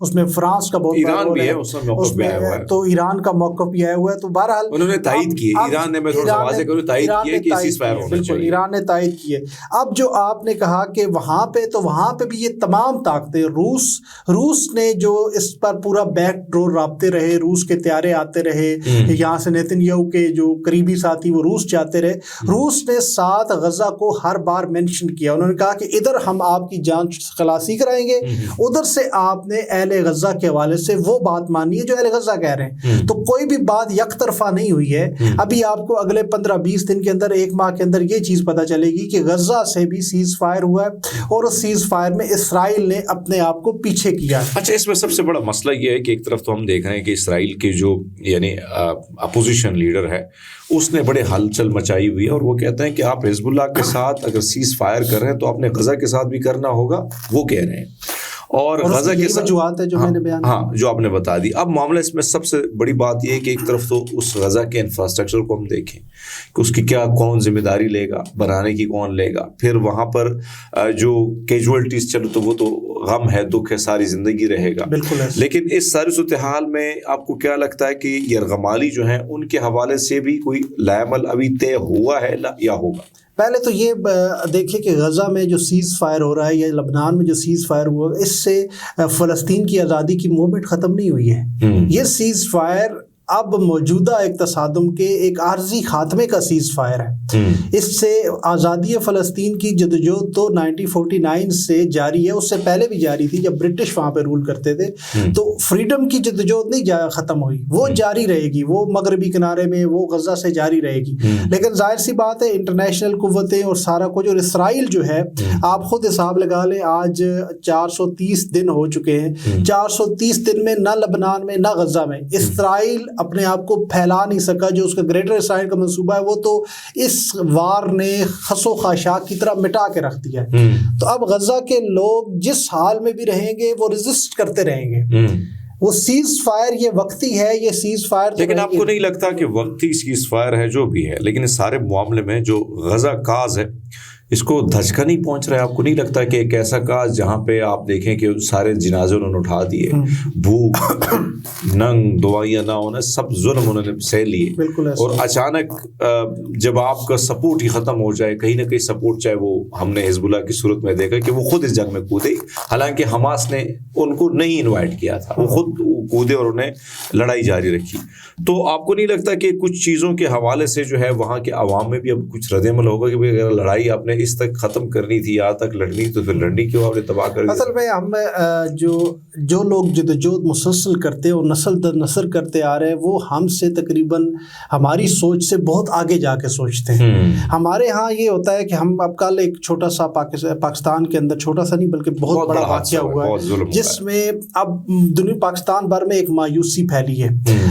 اس میں فرانس کا بہت بڑا رول ہے, اس میں تو ایران کا موقف بھی آیا ہوا ہے. تو بہرحال انہوں نے تائید کی, ایران نے, میں تھوڑا سا واضح کروں, تائید کی ہے کہ سیز فائر ہونا چاہیے. ایران نے تائید کی ہے. اب جو آپ نے کہا کہ وہاں پہ, تو وہاں پہ بھی یہ تمام طاقتیں, روس نے جو اس پر پورا بیک ڈور رابطے رہے, روس کے طیارے آتے رہے, یہاں سے نیتن یاہو کے جو قریبی ساتھی وہ روس جاتے رہے. روس نے ساتھ غزہ کو ہر بار مینشن کیا, انہوں نے کہا کہ ادھر ہم آپ کی جان خلاصی کرائیں گے, ادھر سے آپ نے اہل غزہ کے حوالے سے وہ بات مانی ہے جو اہل غزہ کہہ رہے ہیں. تو کوئی بھی بات یک طرفہ نہیں ہوئی ہے. ابھی آپ کو اگلے 15-20 دن کے اندر, ایک ماہ کے اندر یہ چیز پتہ چلے گی کہ غزہ سے بھی سیز فائر ہوا ہے, اور اس سیز فائر میں اسرائیل نے اپنے آپ کو پیچھے کیا. اچھا, اس میں سب سے بڑا مسئلہ یہ ہے کہ ایک طرف تو ہم دیکھ رہے ہیں کہ اسرائیل کے جو یعنی اپوزیشن لیڈر ہے اس نے بڑے ہلچل مچائی ہوئی ہے, اور وہ کہتے ہیں کہ آپ حزب اللہ کے ساتھ اگر سیز فائر کر رہے ہیں تو آپ نے غزہ کے ساتھ بھی کرنا ہوگا, وہ کہہ رہے ہیں. اور غزہ کے وجوہات ہے جو میں نے بیان, ہاں جو آپ نے بتا دی. اب معاملہ اس میں سب سے بڑی بات یہ ہے کہ ایک طرف تو اس غزہ کے انفراسٹرکچر کو ہم دیکھیں کہ اس کی کیا کون ذمہ داری لے گا, بنانے کی کون لے گا, پھر وہاں پر جو کیجوالٹیز چلو تو وہ تو غم ہے, دکھ ہے, ساری زندگی رہے گا. لیکن اس ساری صورتحال میں آپ کو کیا لگتا ہے کہ یرغمالی جو ہیں ان کے حوالے سے بھی کوئی لائحہ ابھی طے ہوا ہے یا ہوگا؟ پہلے تو یہ دیکھیں کہ غزہ میں جو سیز فائر ہو رہا ہے یا لبنان میں جو سیز فائر ہوا, اس سے فلسطین کی آزادی کی موومنٹ ختم نہیں ہوئی ہے. یہ سیز فائر اب موجودہ ایک تصادم کے ایک عارضی خاتمے کا سیز فائر ہے. اس سے آزادی فلسطین کی جدوجہد تو 1949 سے جاری ہے, اس سے پہلے بھی جاری تھی جب برٹش وہاں پہ رول کرتے تھے. تو فریڈم کی جدوجہد نہیں ختم ہوئی, وہ جاری رہے گی, وہ مغربی کنارے میں, وہ غزہ سے جاری رہے گی. لیکن ظاہر سی بات ہے انٹرنیشنل قوتیں اور سارا کچھ, اور اسرائیل جو ہے آپ خود حساب لگا لیں, آج 430 دن ہو چکے ہیں. 430 دن میں نہ لبنان میں نہ غزہ میں اسرائیل اپنے آپ کو پھیلا نہیں سکا. جو اس کا گریٹر اسرائیل کا منصوبہ ہے وہ تو اس وار نے خس و خاشاک کی طرح مٹا کے رکھ دیا ہے. تو اب غزہ کے لوگ جس حال میں بھی رہیں گے وہ ریزسٹ کرتے رہیں گے. وہ سیز فائر یہ وقتی ہے, یہ سیز فائر. لیکن آپ کو نہیں لگتا کہ وقتی سیز فائر ہے جو بھی ہے, لیکن اس سارے معاملے میں جو غزہ کاز ہے اس کو دھچکا نہیں پہنچ رہا ہے؟ آپ کو نہیں لگتا کہ ایک ایسا کاز جہاں پہ آپ دیکھیں کہ سارے جنازے انہوں نے اٹھا دیے, بھوک, ننگ, دوائیاں نہ ہونا, سب ظلم انہوں نے سہ لیے, اور اچانک جب آپ کا سپورٹ ہی ختم ہو جائے, کہیں نہ کہیں سپورٹ, چاہے وہ ہم نے حزب اللہ کی صورت میں دیکھا کہ وہ خود اس جنگ میں کودے, حالانکہ حماس نے ان کو نہیں انوائٹ کیا تھا, وہ خود کودے اور انہیں لڑائی جاری رکھی. تو آپ کو نہیں لگتا کہ کچھ چیزوں کے حوالے سے جو ہے وہاں کے عوام میں بھی اب کچھ رد عمل ہوگا کہ اگر لڑائی آپ نے اس تک ختم کرنی تھی, یہاں تک لڑنی, تو پھر لڑنی کیوں آپ نے تباہ کر دی؟ اصل میں ہم جو لوگ جدوجہد مسلسل کرتے اور نسل در نسل کرتے آ رہے ہیں, وہ ہم سے تقریباً ہماری سوچ سے بہت آگے جا کے سوچتے ہیں. ہمارے ہاں یہ ہوتا ہے کہ ہم اب کل ایک چھوٹا سا پاکستان کے اندر, چھوٹا سا نہیں بلکہ بہت بڑا واقعہ ہوا ہے جس میں اب دنیا پاکستان بھر میں ایک مایوسی پھیلی ہے.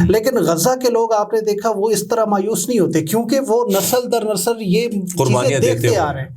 لیکن غزہ کے لوگ آپ نے دیکھا وہ اس طرح مایوس نہیں ہوتے, کیونکہ وہ نسل در نسل یہ چیزیں دیکھتے آ رہے ہیں.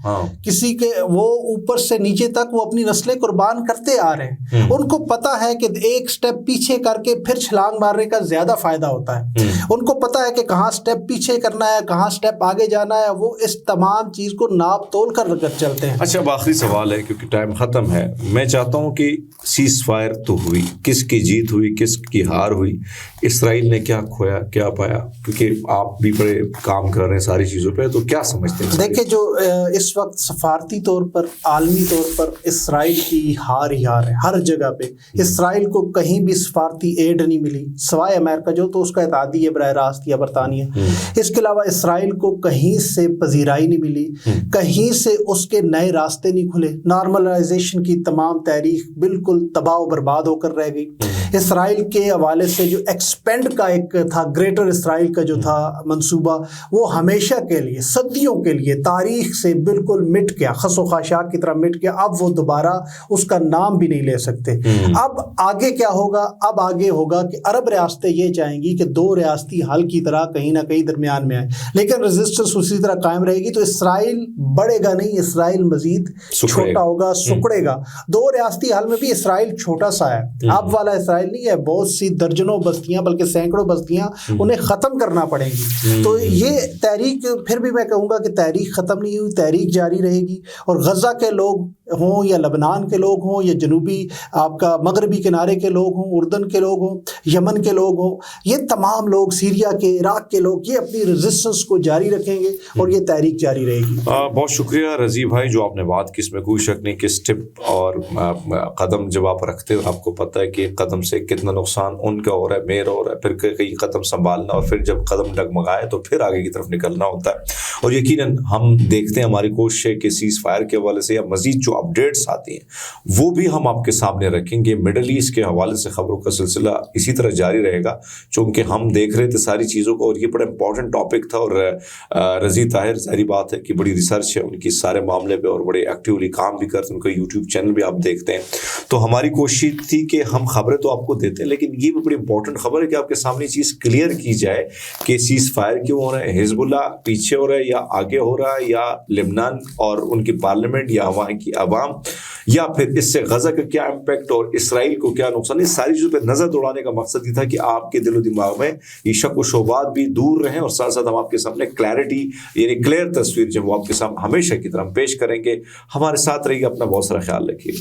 کسی کے وہ اوپر سے نیچے تک وہ اپنی نسلیں قربان کرتے آ رہے ہیں. ان کو پتا ہے کہ ایک سٹیپ پیچھے کر کے پھر چھلانگ مارنے کا زیادہ فائدہ ہوتا ہے. ان کو پتا ہے کہ کہاں سٹیپ پیچھے کرنا ہے, کہاں سٹیپ آگے جانا ہے, وہ اس تمام چیز کو ناپ تول کر چلتے ہیں. اچھا, اب آخری سوال ہے کیونکہ ٹائم ختم ہے. میں چاہتا ہوں کہ سیز فائر تو ہوئی, کس کی جیت ہوئی, کس کی ہار ہوئی, اسرائیل نے کیا کھویا کیا پایا, کیونکہ آپ بھی بڑے کام کر رہے ہیں ساری چیزوں پہ, تو کیا سمجھتے ہیں؟ دیکھیں جو اس وقت سفارتی طور پر, عالمی طور پر اسرائیل کی ہار ہی ہار ہے ہر جگہ پہ. اسرائیل کو کہیں بھی سفارتی ایڈ نہیں ملی سوائے امریکہ جو تو اس کا اتحادی ہے براہ راست یا برطانیہ. اس کے علاوہ اسرائیل کو کہیں سے پذیرائی نہیں ملی, کہیں سے اس کے نئے راستے نہیں کھلے. نارملائزیشن کی تمام تحریک بالکل تباہ و برباد ہو کر رہ گئی. اسرائیل کے حوالے سے جو ایکسپینڈ کا ایک تھا, گریٹر اسرائیل کا جو تھا منصوبہ, وہ ہمیشہ کے لیے, صدیوں کے لیے تاریخ سے بالکل مٹ گیا, خس و خاشاک کی طرح مٹ گیا. اب وہ دوبارہ اس کا نام بھی نہیں لے سکتے. اب آگے کیا ہوگا؟ اب آگے ہوگا کہ عرب ریاستیں یہ چاہیں گی کہ دو ریاستی حل کی طرح کہیں نہ کہیں درمیان میں آئے, لیکن ریزسٹنس اسی طرح قائم رہے گی. تو اسرائیل بڑھے گا نہیں, اسرائیل مزید چھوٹا ہوگا, سکڑے گا. دو ریاستی حل میں بھی اسرائیل چھوٹا سا ہے, اب والا اسرائیل نہیں ہے. بہت سی درجنوں بستیاں بلکہ سینکڑوں بستیاں انہیں ختم کرنا پڑیں گی. تو یہ تحریک, پھر بھی میں کہوں گا کہ تحریک ختم نہیں ہوئی, تحریک جاری رہے گی. اور غزہ کے لوگ ہوں یا لبنان کے لوگ ہوں یا جنوبی آپ کا مغربی کنارے کے لوگ ہوں، اردن کے لوگ ہوں، یمن کے لوگ ہوں، یہ تمام لوگ، سیریا کے، عراق کے لوگ، یہ اپنی ریزسٹنس کو جاری رکھیں گے اور یہ تحریک جاری رہے گی۔ بہت شکریہ رضی بھائی جو آپ نے بات کی، اس میں کوئی شک نہیں کہ اسٹیپ اور قدم جب آپ رکھتے ہیں آپ کو پتہ ہے کہ قدم سے کتنا نقصان ان کا ہو رہا ہے، میرا ہو رہا ہے، پھر کئی قدم سنبھالنا اور پھر جب قدم ڈگمگائے تو پھر آگے کی طرف نکلنا ہوتا ہے۔ اور یقیناً ہم دیکھتے ہیں، ہماری کوشش ہے کہ سیز فائر کے حوالے سے یا مزید جو اپڈیٹس آتی ہیں وہ بھی ہم آپ کے سامنے رکھیں گے۔ مڈل ایسٹ کے حوالے سے خبروں کا سلسلہ اسی طرح جاری رہے گا، چونکہ ہم دیکھ رہے تھے ساری چیزوں کو اور یہ بڑا امپورٹنٹ ٹاپک تھا۔ اور رضی طاہر ظاہری بات ہے کہ بڑی ریسرچ ہے ان کی سارے معاملے پہ اور بڑے ایکٹیولی کام بھی کرتے ہیں، ان کا یوٹیوب چینل بھی آپ دیکھتے ہیں۔ تو ہماری کوشش تھی کہ ہم خبریں تو آپ کو دیتے ہیں، لیکن یہ بھی بڑی امپورٹنٹ خبر ہے کہ آپ کے سامنے چیز کلیئر کی جائے کہ سیز فائر کیوں ہو رہا ہے، حزب اللہ پیچھے ہو رہا ہے یا آگے ہو رہا ہے، یا لبنان اور ان کی پارلیمنٹ یا وہاں کی عوام، یا پھر اس سے غزہ کا کیا امپیکٹ اور اسرائیل کو کیا نقصان۔ اس ساری چیزوں پہ نظر دوڑانے کا مقصد یہ تھا کہ آپ کے دل و دماغ میں یہ شک و شبہات بھی دور رہیں اور ساتھ ساتھ ہم آپ کے سامنے کلیئرٹی یعنی کلیئر تصویر جب وہ آپ کے سامنے ہمیشہ کی طرح پیش کریں گے۔ ہمارے ساتھ رہیے، اپنا بہت سارا خیال رکھیے۔